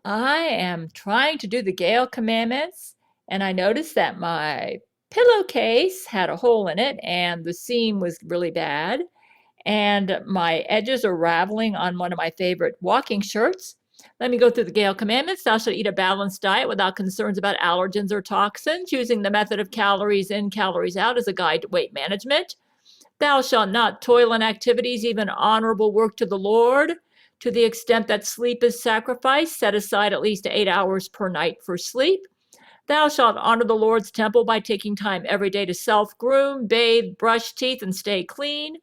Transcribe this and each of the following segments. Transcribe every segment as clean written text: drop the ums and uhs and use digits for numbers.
I am trying to do the Gale Commandments, and I noticed that my pillowcase had a hole in it, and the seam was really bad, and my edges are raveling on one of my favorite walking shirts. Let me go through the Gale Commandments. Thou shalt eat a balanced diet without concerns about allergens or toxins, using the method of calories in, calories out as a guide to weight management. Thou shalt not toil in activities, even honorable work to the Lord. To the extent that sleep is sacrificed, set aside at least 8 hours per night for sleep. Thou shalt honor the Lord's temple by taking time every day to self-groom, bathe, brush teeth, and stay clean.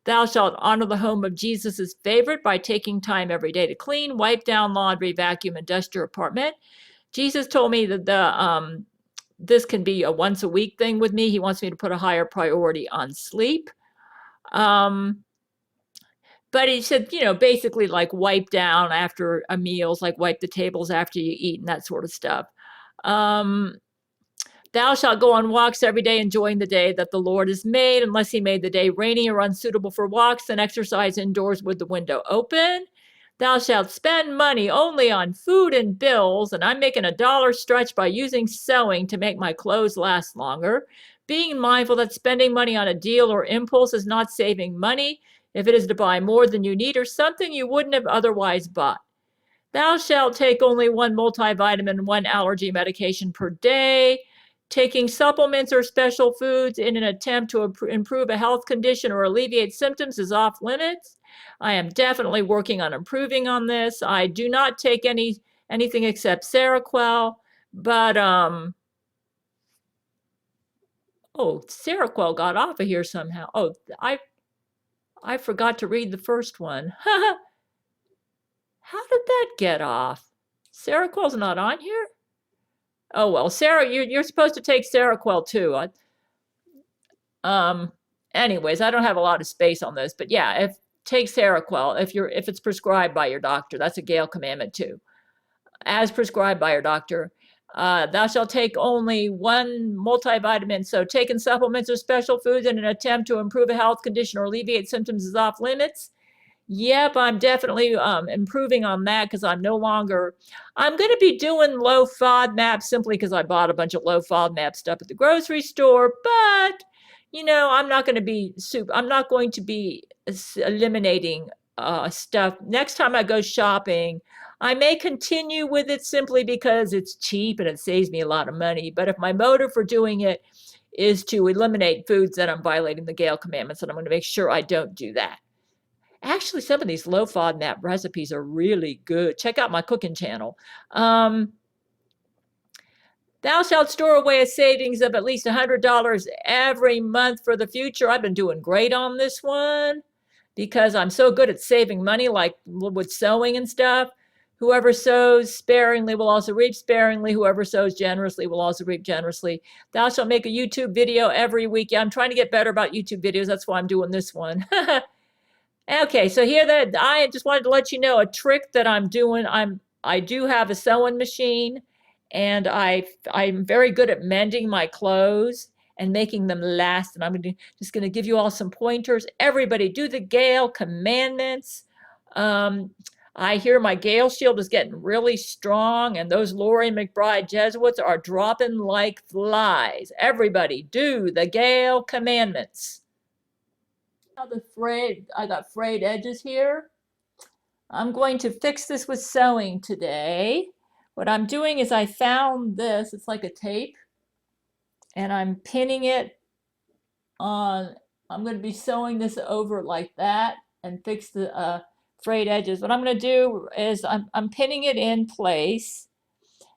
Thou shalt honor the home of Jesus' favorite by taking time every day to clean, wipe down laundry, vacuum, and dust your apartment. Jesus told me that this can be a once a week thing with me. He wants me to put a higher priority on sleep. Um, but he said, basically like wipe down after a meals, like wipe the tables after you eat and that sort of stuff. Thou shalt go on walks every day, enjoying the day that the Lord has made, unless he made the day rainy or unsuitable for walks, then exercise indoors with the window open. Thou shalt spend money only on food and bills, and I'm making a dollar stretch by using sewing to make my clothes last longer. Being mindful that spending money on a deal or impulse is not saving money if it is to buy more than you need or something you wouldn't have otherwise bought. Thou shalt take only one multivitamin and one allergy medication per day. Taking supplements or special foods in an attempt to improve a health condition or alleviate symptoms is off limits. I am definitely working on improving on this. I do not take anything except Seroquel, but oh, Seroquel got off of here somehow. Oh, I forgot to read the first one. How did that get off? Seroquel's not on here? Oh well, Sarah, you're supposed to take Seroquel too. Anyways, I don't have a lot of space on this, but yeah, if take Seroquel if it's prescribed by your doctor. That's a Gale commandment too. As prescribed by your doctor. Thou shalt take only one multivitamin. So taking supplements or special foods in an attempt to improve a health condition or alleviate symptoms is off limits. Yep, I'm definitely improving on that because I'm going to be doing low FODMAP simply because I bought a bunch of low FODMAP stuff at the grocery store, but I'm not going to be eliminating stuff. Next time I go shopping, I may continue with it simply because it's cheap and it saves me a lot of money. But if my motive for doing it is to eliminate foods, then I'm violating the Gale commandments, and I'm going to make sure I don't do that. Actually, some of these low FODMAP recipes are really good. Check out my cooking channel. Thou shalt store away a savings of at least $100 every month for the future. I've been doing great on this one because I'm so good at saving money, like with sewing and stuff. Whoever sows sparingly will also reap sparingly. Whoever sows generously will also reap generously. Thou shalt make a YouTube video every week. Yeah, I'm trying to get better about YouTube videos. That's why I'm doing this one. Okay, so here that I just wanted to let you know a trick that I'm doing. I do have a sewing machine, and I'm very good at mending my clothes and making them last. And I'm just going to give you all some pointers. Everybody, do the Gale commandments. I hear my Gale shield is getting really strong, and those Lori McBride Jesuits are dropping like flies. Everybody, do the Gale commandments. I got frayed edges here. I'm going to fix this with sewing today. What I'm doing is I found this, it's like a tape, and I'm pinning it on, I'm going to be sewing this over like that and fix the frayed edges. What I'm going to do is I'm pinning it in place,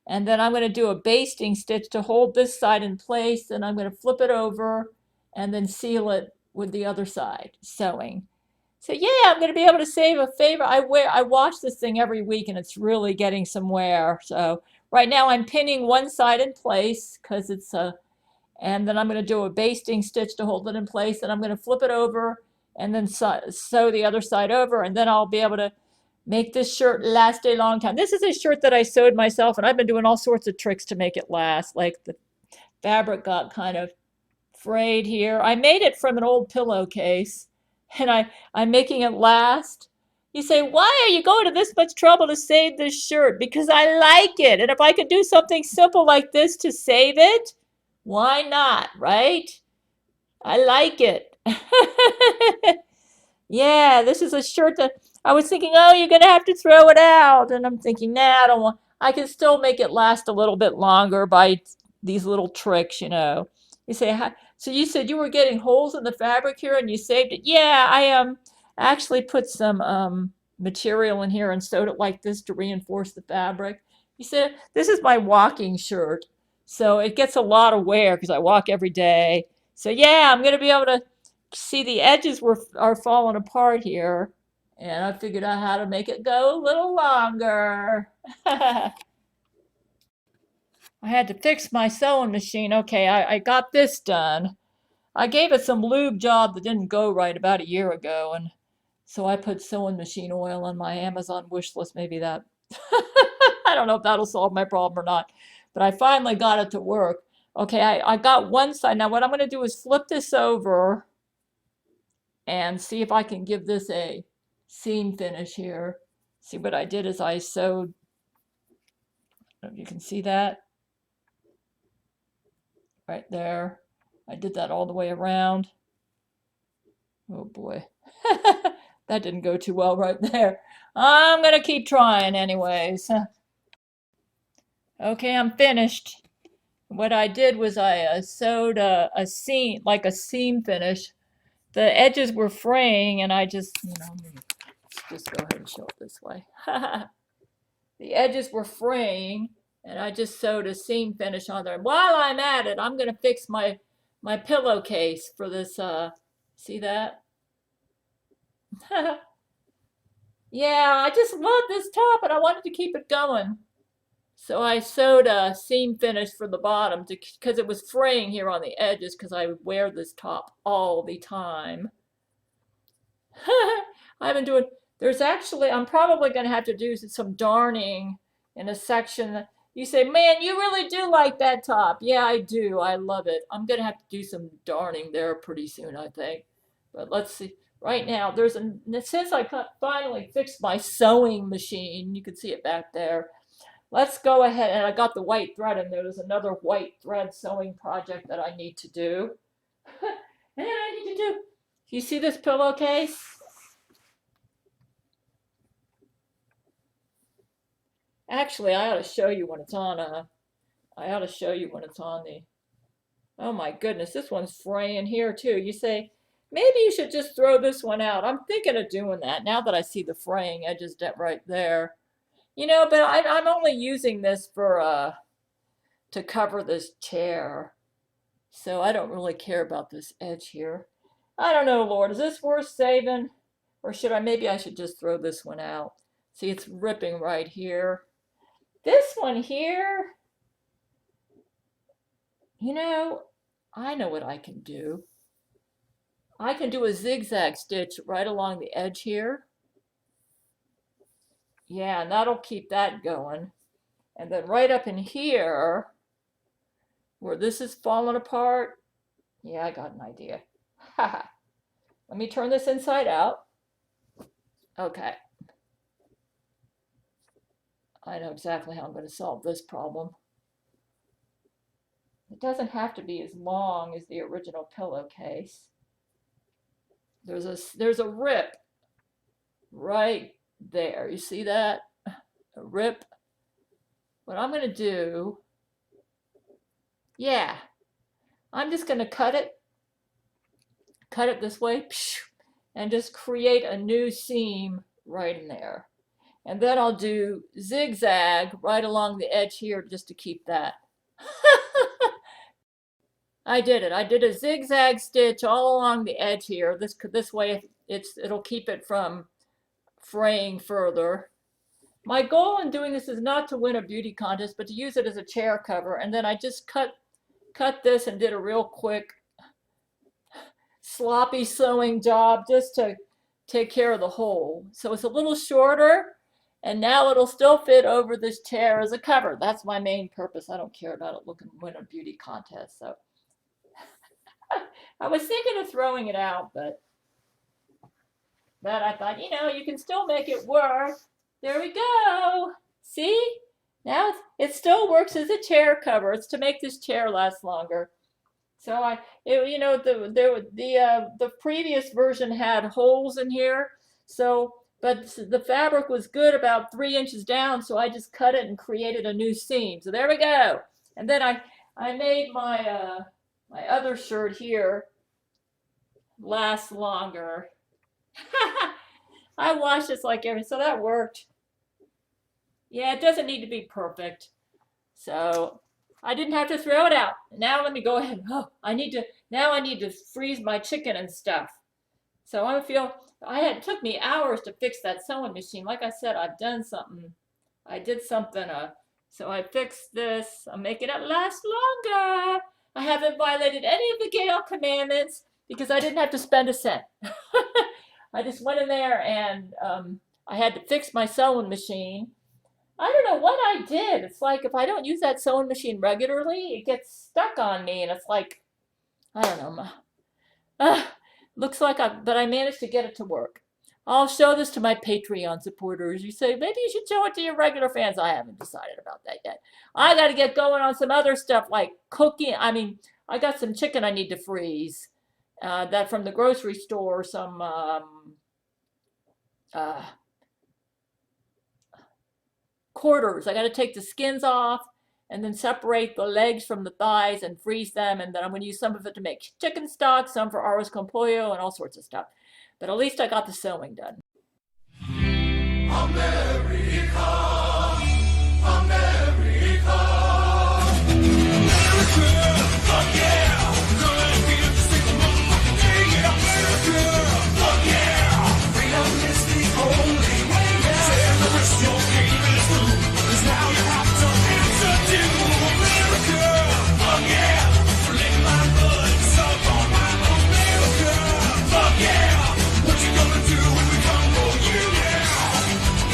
and then I'm going to do a basting stitch to hold this side in place, and I'm going to flip it over and then seal it with the other side sewing. So yeah, I'm going to be able to save a favor. I wash this thing every week and it's really getting some wear. So right now I'm pinning one side in place because it's and then I'm going to do a basting stitch to hold it in place, and I'm going to flip it over and then sew the other side over, and then I'll be able to make this shirt last a long time. This is a shirt that I sewed myself, and I've been doing all sorts of tricks to make it last. Like the fabric got kind of frayed here. I made it from an old pillowcase, and I'm making it last. You say, why are you going to this much trouble to save this shirt? Because I like it. And if I could do something simple like this to save it, why not, right? I like it. Yeah, this is a shirt that I was thinking, oh, you're gonna have to throw it out. And I'm thinking, nah, I don't want, I can still make it last a little bit longer by these little tricks, you know. You say, so you said you were getting holes in the fabric here and you saved it. Yeah, I actually put some material in here and sewed it like this to reinforce the fabric. You said, this is my walking shirt. So it gets a lot of wear because I walk every day. So yeah, I'm gonna be able to see the edges are falling apart here, and I figured out how to make it go a little longer. I had to fix my sewing machine. Okay, I got this done. I gave it some lube job that didn't go right about a year ago, and so I put sewing machine oil on my Amazon wish list. Maybe that, I don't know if that'll solve my problem or not, but I finally got it to work. Okay, I got one side. Now what I'm going to do is flip this over and see if I can give this a seam finish here. See, what I did is I sewed, I don't know if you can see that right there. I did that all the way around. Oh boy, that didn't go too well right there. I'm gonna keep trying anyways. Okay, I'm finished. What I did was I sewed a seam, like a seam finish. The edges were fraying and I just, let's just go ahead and show it this way. The edges were fraying and I just sewed a seam finish on there. And while I'm at it, I'm going to fix my pillowcase for this, see that? Yeah, I just love this top and I wanted to keep it going. So I sewed a seam finish for the bottom because it was fraying here on the edges because I wear this top all the time. I've been doing, there's actually, I'm probably going to have to do some darning in a section. You say, man, you really do like that top. Yeah, I do. I love it. I'm going to have to do some darning there pretty soon, I think. But let's see. Right now, since I finally fixed my sewing machine, you can see it back there. Let's go ahead, and I got the white thread, and there's another white thread sewing project that I need to do. And I need to do, you see this pillowcase? Actually, I ought to show you when it's on. I ought to show you when it's on the. Oh my goodness, this one's fraying here too. You say, maybe you should just throw this one out. I'm thinking of doing that now that I see the fraying edges right there. You know, but I'm only using this for to cover this chair. So I don't really care about this edge here. I don't know, Lord, is this worth saving? Or maybe I should just throw this one out. See, it's ripping right here. This one here, you know, I know what I can do. I can do a zigzag stitch right along the edge here. Yeah, and that'll keep that going. And then right up in here, where this is falling apart, yeah, I got an idea. Let me turn this inside out. Okay. I know exactly how I'm going to solve this problem. It doesn't have to be as long as the original pillowcase. There's a rip right there. You see that? A rip. What I'm going to do, yeah, I'm just going to cut it this way, and just create a new seam right in there. And then I'll do zigzag right along the edge here just to keep that. I did it. I did a zigzag stitch all along the edge here. This way it'll keep it from fraying further. My goal in doing this is not to win a beauty contest, but to use it as a chair cover. And then I just cut this and did a real quick sloppy sewing job just to take care of the hole. So it's a little shorter, and now it'll still fit over this chair as a cover. That's my main purpose. I don't care about it looking win a beauty contest. So I was thinking of throwing it out, but But I thought, you can still make it work. There we go. See? Now it still works as a chair cover. It's to make this chair last longer. So the previous version had holes in here. So, but the fabric was good about 3 inches down. So I just cut it and created a new seam. So there we go. And then I made my other shirt here last longer. I washed this like so that worked. Yeah, it doesn't need to be perfect. So I didn't have to throw it out. Now let me go ahead. Oh, now I need to freeze my chicken and stuff. So it took me hours to fix that sewing machine. Like I said, I did something, so I fixed this. I'm making it last longer. I haven't violated any of the Gail commandments because I didn't have to spend a cent. I just went in there and I had to fix my sewing machine. I don't know what I did. It's like if I don't use that sewing machine regularly, it gets stuck on me, and it's like, I don't know. Looks like but I managed to get it to work. I'll show this to my Patreon supporters. You say, maybe you should show it to your regular fans. I haven't decided about that yet. I got to get going on some other stuff like cooking. I mean, I got some chicken I need to freeze. That from the grocery store, some quarters. I got to take the skins off and then separate the legs from the thighs and freeze them. And then I'm going to use some of it to make chicken stock, some for arroz con pollo, and all sorts of stuff. But at least I got the sewing done. America, America, America, fuck yeah! Fuck yeah! Freedom is the only way. Terrorist, your game is through. 'Cause now you have to answer to America. Fuck yeah! Lick my blood, suck on my America. Fuck yeah! What you gonna do when we come for you now?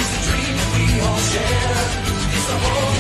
It's a dream that we all share. It's the whole